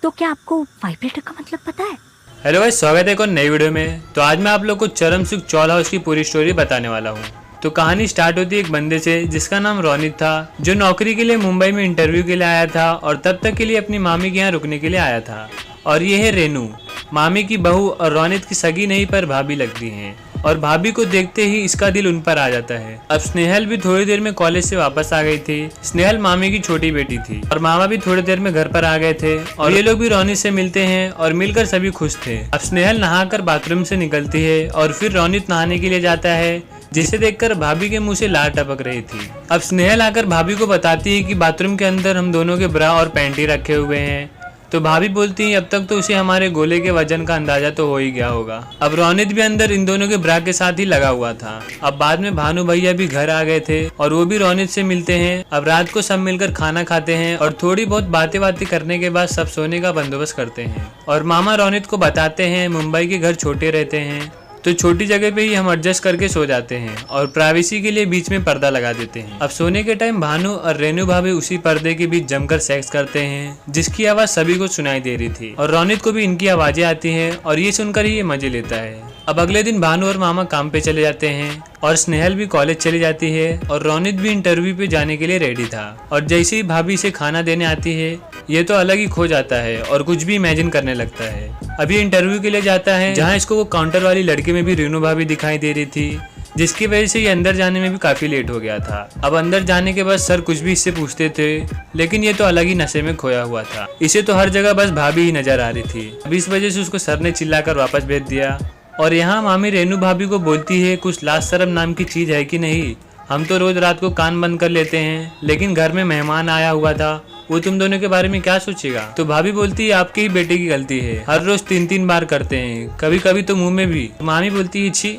तो क्या आपको वाइब्रेटर का मतलब पता है? हेलो भाई, स्वागत है एक और नई वीडियो में। तो आज मैं आप लोग को चरमसुख चौल हाउस की पूरी स्टोरी बताने वाला हूँ। तो कहानी स्टार्ट होती है एक बंदे से जिसका नाम रोनित था, जो नौकरी के लिए मुंबई में इंटरव्यू के लिए आया था और तब तक के लिए अपनी मामी के यहाँ रुकने के लिए आया था। और ये है रेनू, मामी की बहू और रोनित की सगी नहीं पर भाभी लगती हैं। और भाभी को देखते ही इसका दिल उन पर आ जाता है। अब स्नेहल भी थोड़ी देर में कॉलेज से वापस आ गई थी। स्नेहल मामी की छोटी बेटी थी और मामा भी थोड़ी देर में घर पर आ गए थे और ये लोग भी रोनित से मिलते हैं और मिलकर सभी खुश थे। अब स्नेहल नहाकर बाथरूम से निकलती है और फिर रोनित नहाने के लिए जाता है, जिसे देखकर भाभी के मुंह से लार टपक रही थी। अब स्नेहल आकर भाभी को बताती है कि बाथरूम के अंदर हम दोनों के ब्रा और पैंटी रखे हुए हैं। तो भाभी बोलती है अब तक तो उसे हमारे गोले के वजन का अंदाजा तो हो ही गया होगा। अब रोनित भी अंदर इन दोनों के ब्रा के साथ ही लगा हुआ था। अब बाद में भानु भैया भी घर आ गए थे और वो भी रोनित से मिलते हैं। अब रात को सब मिलकर खाना खाते हैं और थोड़ी बहुत बातें करने के बाद सब सोने का बंदोबस्त करते हैं। और मामा रोनित को बताते हैं मुंबई के घर छोटे रहते हैं तो छोटी जगह पे ही हम एडजस्ट करके सो जाते हैं और प्राइवेसी के लिए बीच में पर्दा लगा देते हैं। अब सोने के टाइम भानु और रेनू भाभी उसी पर्दे के बीच जमकर सेक्स करते हैं, जिसकी आवाज सभी को सुनाई दे रही थी और रोनित को भी इनकी आवाजें आती हैं और ये सुनकर ही ये मजे लेता है। अब अगले दिन भानु और मामा काम पे चले जाते हैं और स्नेहल भी कॉलेज चली जाती है और रोनित भी इंटरव्यू पे जाने के लिए रेडी था। और जैसे ही भाभी इसे खाना देने आती है, ये तो अलग ही खो जाता है और कुछ भी इमेजिन करने लगता है। अभी इंटरव्यू के लिए जाता है जहाँ इसको वो काउंटर वाली लड़की में भी रेनू भाभी दिखाई दे रही थी, जिसकी वजह से ये अंदर जाने में भी काफी लेट हो गया था। अब अंदर जाने के बाद सर कुछ भी इससे पूछते थे, लेकिन ये तो अलग ही नशे में खोया हुआ था। इसे तो हर जगह बस भाभी ही नजर आ रही थी। अब इस वजह से उसको सर ने चिल्लाकर वापस भेज दिया। और यहाँ मामी रेनू भाभी को बोलती है कुछ लाज शर्म नाम की चीज है कि नहीं? हम तो रोज रात को कान बंद कर लेते हैं, लेकिन घर में मेहमान आया हुआ था, वो तुम दोनों के बारे में क्या सोचेगा? तो भाभी बोलती है आपके ही बेटे की गलती है, हर रोज 3-3 बार करते हैं, कभी कभी तो मुंह में भी। मामी बोलती है छी।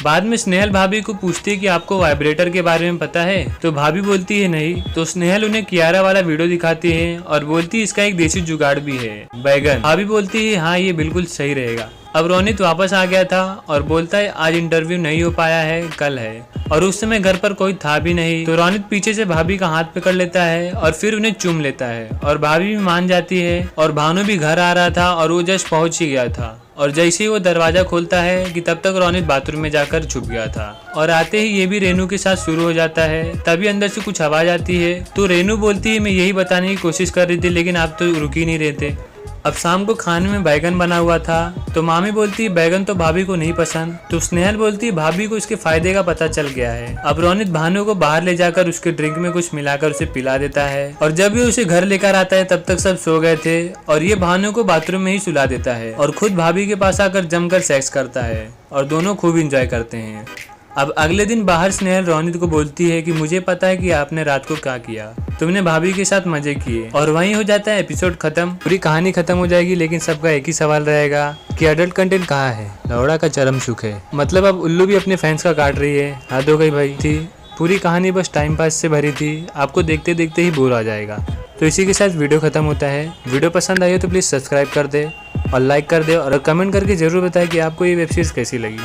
बाद में स्नेहल भाभी को पूछती है कि आपको वाइब्रेटर के बारे में पता है? तो भाभी बोलती है नहीं। तो स्नेहल उन्हें कियारा वाला वीडियो दिखाती है और बोलती है इसका एक देसी जुगाड़ भी है, बैगन। भाभी बोलती है हाँ ये बिल्कुल सही रहेगा। अब रोनित वापस आ गया था और बोलता है आज इंटरव्यू नहीं हो पाया है, कल है। और उस समय घर पर कोई था भी नहीं। तो रोनित पीछे से भाभी का हाथ पकड़ लेता है और फिर उन्हें चूम लेता है और भाभी भी मान जाती है। और भानु भी घर आ रहा था और वो जस्ट पहुंच ही गया था। और जैसे ही वो दरवाजा खोलता है कि तब तक रोनित बाथरूम में जाकर छुप गया था। और आते ही ये भी रेनू के साथ शुरू हो जाता है। तभी अंदर से कुछ आवाज आती है। तो रेनू बोलती है मैं यही बताने की कोशिश कर रही थी, लेकिन आप तो रुक ही नहीं रहे थे। अब शाम को खाने में बैगन बना हुआ था। तो मामी बोलती है बैगन तो भाभी को नहीं पसंद। तो स्नेहल बोलती है भाभी को इसके फायदे का पता चल गया है। अब रोनित भानु को बाहर ले जाकर उसके ड्रिंक में कुछ मिलाकर उसे पिला देता है। और जब ये उसे घर लेकर आता है तब तक सब सो गए थे और ये भानु को बाथरूम में ही सुला देता है और खुद भाभी के पास आकर जमकर सेक्स करता है और दोनों खूब इंजॉय करते हैं। अब अगले दिन बाहर स्नेहल रोनित को बोलती है कि मुझे पता है कि आपने रात को क्या किया, तुमने भाभी के साथ मजे किए। और वहीं हो जाता है एपिसोड खत्म। पूरी कहानी खत्म हो जाएगी, लेकिन सबका एक ही सवाल रहेगा कि अडल्ट कंटेंट कहाँ है? लौड़ा का चरम सुख है। मतलब अब उल्लू भी अपने फैंस का काट रही है। हद हो गई भाई। थी पूरी कहानी बस टाइम पास से भरी थी, आपको देखते देखते ही बोर आ जाएगा। तो इसी के साथ वीडियो खत्म होता है। वीडियो पसंद आई हो तो प्लीज़ सब्सक्राइब कर दे और लाइक कर दे और कमेंट करके जरूर बताएं कि आपको ये वेब सीरीज कैसी लगी।